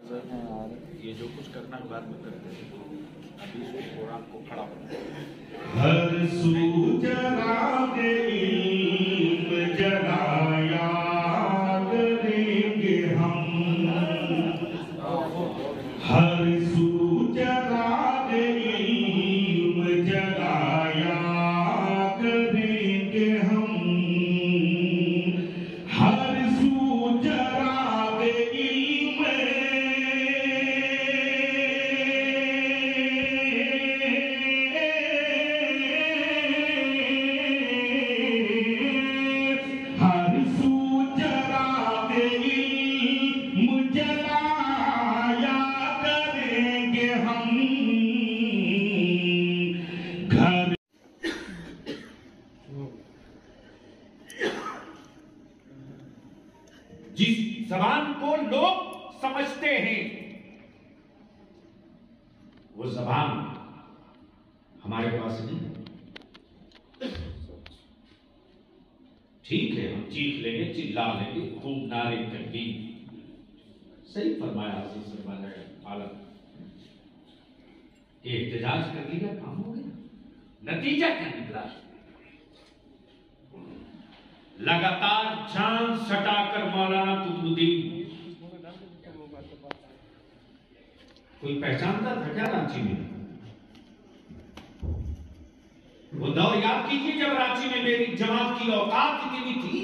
ये जो कुछ करना बाद में करते हैं, अभी इस प्रोग्राम को खड़ा होना। हर सू जगागे इल्म जगाया करेंगे हम, हर सू जगागे इल्म जगाया करेंगे हम, हर सू जगागे जिस जबान को लोग समझते हैं वो जबान हमारे पास नहीं। ठीक है, हम चीख लेंगे, चिल्ला लेंगे, खूब नारे तकबीर, सही फरमाया आसिफ सरमाना आलम, एहतजाज कर लिया, काम हो गया। नतीजा क्या निकला? लगातार जान सटाकर मौलाना कुतुबुद्दीन, कोई पहचानता था क्या रांची में? वो दौर याद कीजिए जब रांची में मेरी जमात की औकात इतनी थी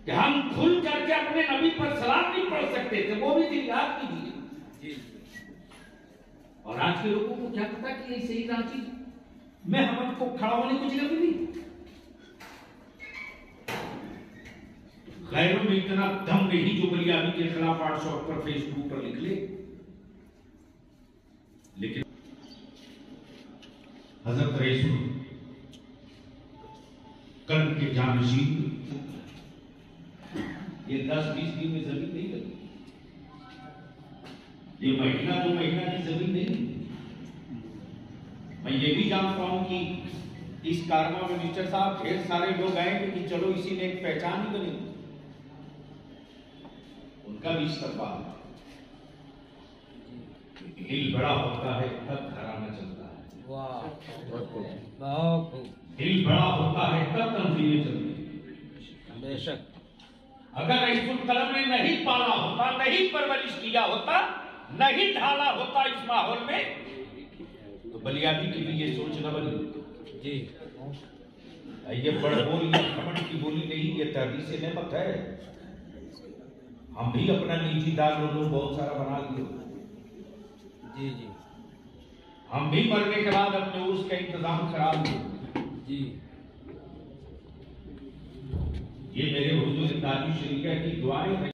कि हम खुल करके अपने नबी पर सलाम नहीं पढ़ सकते थे, वो भी दिन याद कीजिए। और आज के लोगों को क्या पता कि ऐसे ही रांची में हमको खड़ा होने की जगह भी नहीं। गैरों में इतना दम नहीं जो बलियाबी के खिलाफ 800 पर फेसबुक पर लिख ले। लेकिन हजरत रसूल कर्म के जानशीन, ये 10-20 दिन में जमीन नहीं लगी, ये महीना 2 महीना की जमीन नहीं। मैं ये भी जानता हूं कि इस कारवा में मिस्टर साहब ढेर सारे लोग आएंगे कि चलो इसी ने एक पहचान ही बनी, उनका भी इस्तेमाल। दिल बड़ा होता है तब घराना चलता है, दिल बड़ा होता है तब तंजीमें चलती है। बेशक अगर रईसुल कलम ने नहीं पाला होता, नहीं परवरिश किया होता, नहीं ढाला होता इस माहौल में, तो बलियाबी की भी ये सोच न बनी। जी, ये बड़ बोली घमंड की बोली नहीं, ये तहदीस नेमत है। हम भी अपना निजी दारुल बहुत सारा बना लिए। जी जी, हम भी मरने के बाद अपने उसका इंतजाम खराब किए। जी, ये मेरे हुजूर ताजी शरीका की दुआएं हैं।